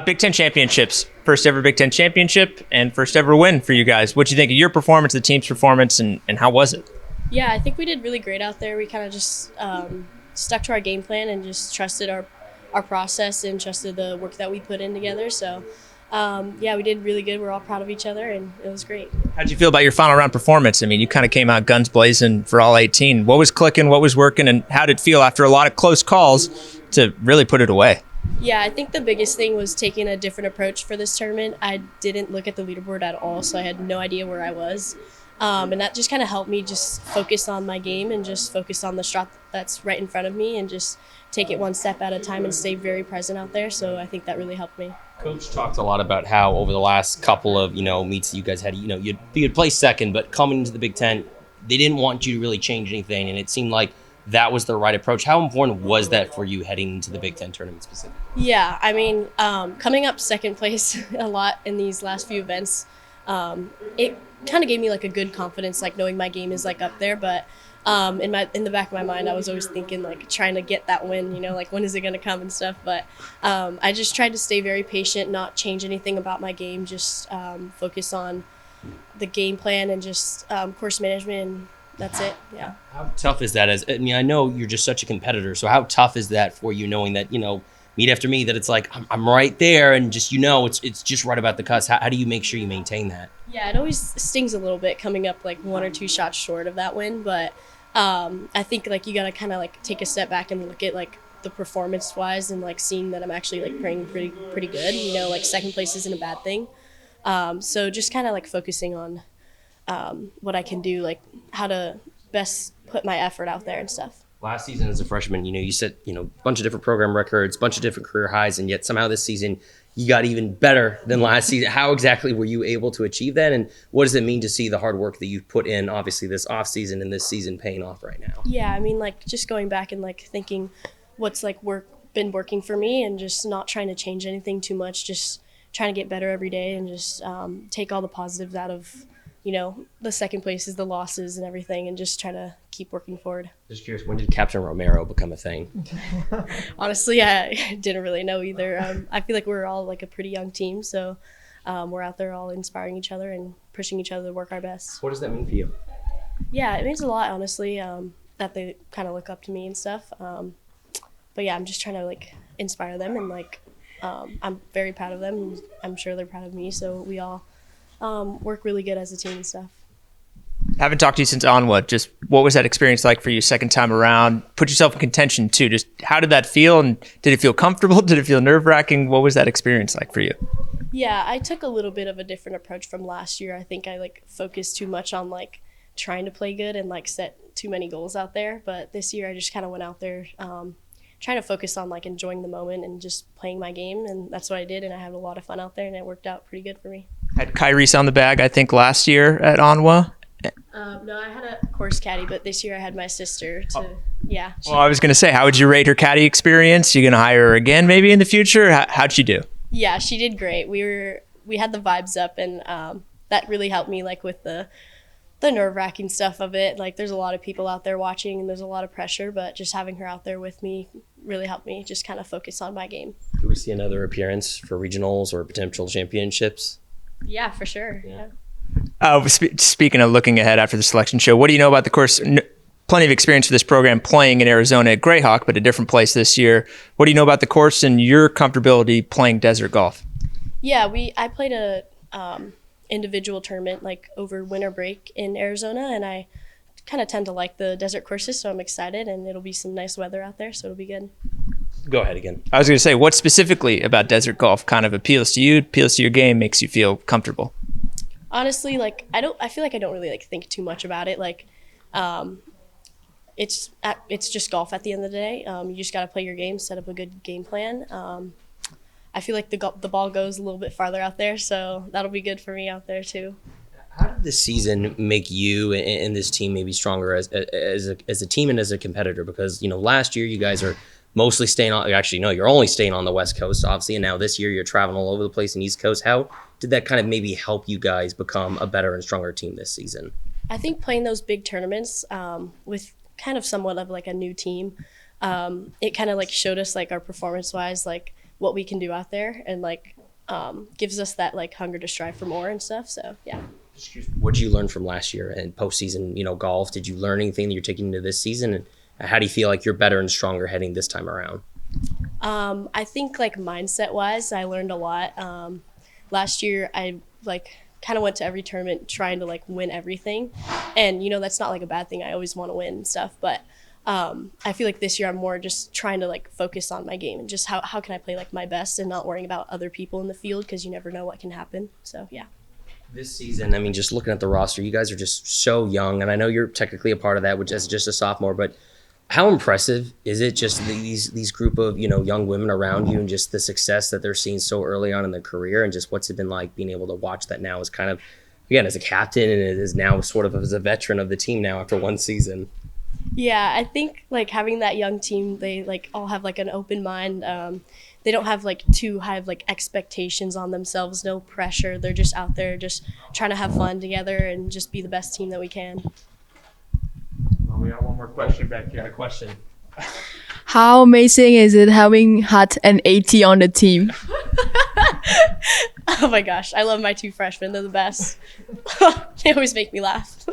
Big Ten championships, first ever Big Ten championship and first ever win for you guys. What do you think of your performance, the team's performance, and how was it? Yeah, I think we did really great out there. We kind of just stuck to our game plan and just trusted our process and trusted the work that we put in together. So, yeah, we did really good. We're all proud of each other, and it was great. How did you feel about your final round performance? I mean, you kind of came out guns blazing for all 18. What was clicking? What was working? And how did it feel after a lot of close calls to really put it away? Yeah, I think the biggest thing was taking a different approach for this tournament. I didn't look at the leaderboard at all, so I had no idea where I was. And that just kind of helped me just focus on my game and just focus on the shot that's right in front of me and just take it one step at a time and stay very present out there. So I think that really helped me. Coach talked a lot about how over the last couple of, meets that you guys had, you'd play second, but coming into the Big Ten, they didn't want you to really change anything, and it seemed like that was the right approach. How important was that for you heading into the Big Ten tournament specifically? Yeah, I mean, coming up second place a lot in these last few events, it kind of gave me like a good confidence, like knowing my game is like up there. But in the back of my mind, I was always thinking like trying to get that win, like when is it going to come and stuff. But I just tried to stay very patient, not change anything about my game, just focus on the game plan and just course management, and that's it. Yeah. How tough is that? I know you're just such a competitor, so how tough is that for you, knowing that meet after meet that it's like I'm right there and just it's just right about the cusp? How do you make sure you maintain that? Yeah, it always stings a little bit coming up like one or two shots short of that win, but I think like you gotta kind of like take a step back and look at like the performance wise and like seeing that I'm actually like playing pretty good. Like second place isn't a bad thing. So just kind of like focusing on what I can do, like how to best put my effort out there and stuff. Last season as a freshman, you set, a bunch of different program records, bunch of different career highs, and yet somehow this season you got even better than last season. How exactly were you able to achieve that? And what does it mean to see the hard work that you've put in, obviously this off season and this season paying off right now? Yeah, I mean, like just going back and like thinking what's like been working for me and just not trying to change anything too much, just trying to get better every day and just take all the positives out of the second places, the losses and everything, and just try to keep working forward. Just curious, when did Captain Romero become a thing? Honestly, I didn't really know either. I feel like we're all like a pretty young team, so we're out there all inspiring each other and pushing each other to work our best. What does that mean for you? Yeah, it means a lot, honestly, that they kind of look up to me and stuff. But yeah, I'm just trying to like inspire them, and like I'm very proud of them, and I'm sure they're proud of me, so we all work really good as a team and stuff. Haven't talked to you since Onwa. Just what was that experience like for you second time around? Put yourself in contention too. Just how did that feel? And did it feel comfortable? Did it feel nerve-wracking? What was that experience like for you? Yeah, I took a little bit of a different approach from last year. I think I like focused too much on like trying to play good and like set too many goals out there. But this year I just kind of went out there trying to focus on like enjoying the moment and just playing my game. And that's what I did. And I had a lot of fun out there, and it worked out pretty good for me. Had Kyrie's on the bag, I think, last year at Onwa. No, I had a course caddy, but this year I had my sister yeah. Well, I was going to say, how would you rate her caddy experience? You going to hire her again maybe in the future? How'd she do? Yeah, she did great. We had the vibes up, and that really helped me like with the nerve-wracking stuff of it. Like there's a lot of people out there watching and there's a lot of pressure, but just having her out there with me really helped me just kind of focus on my game. Do we see another appearance for regionals or potential championships? Yeah, for sure. Yeah. Speaking of looking ahead after the selection show, what do you know about the course? Plenty of experience for this program playing in Arizona at Greyhawk, but a different place this year. What do you know about the course and your comfortability playing desert golf? Yeah, I played a individual tournament like over winter break in Arizona, and I kind of tend to like the desert courses, so I'm excited, and it'll be some nice weather out there, so it'll be good. Go ahead again. I was going to say, what specifically about desert golf kind of appeals to you, appeals to your game, makes you feel comfortable? Honestly, like I feel like I don't really like think too much about it. Like, it's just golf at the end of the day. You just got to play your game, set up a good game plan. I feel like the ball goes a little bit farther out there, so that'll be good for me out there too. How did this season make you and this team maybe stronger as a team and as a competitor? Because last year you guys are mostly staying on. Actually, no, you're only staying on the West Coast, obviously, and now this year you're traveling all over the place in East Coast. How did that kind of maybe help you guys become a better and stronger team this season? I think playing those big tournaments with kind of somewhat of like a new team, it kind of like showed us like our performance wise, like what we can do out there, and like gives us that like hunger to strive for more and stuff. So yeah. What did you learn from last year and postseason, golf? Did you learn anything that you're taking into this season? And how do you feel like you're better and stronger heading this time around? I think like mindset wise, I learned a lot. Last year, I like kind of went to every tournament trying to like win everything. And, that's not like a bad thing. I always want to win and stuff. But I feel like this year I'm more just trying to like focus on my game and just how can I play like my best and not worrying about other people in the field, because you never know what can happen. So, yeah. This season, just looking at the roster, you guys are just so young. And I know you're technically a part of that, which is just a sophomore. But how impressive is it just these group of, young women around you and just the success that they're seeing so early on in their career, and just what's it been like being able to watch that now as kind of, again, as a captain and as now sort of as a veteran of the team now after one season? Yeah, I think like having that young team, they like all have like an open mind. They don't have like too high of like expectations on themselves, no pressure. They're just out there just trying to have fun together and just be the best team that we can. Well, we got one more question back here. A question. How amazing is it having Hut and AT on the team? Oh my gosh, I love my two freshmen. They're the best. They always make me laugh.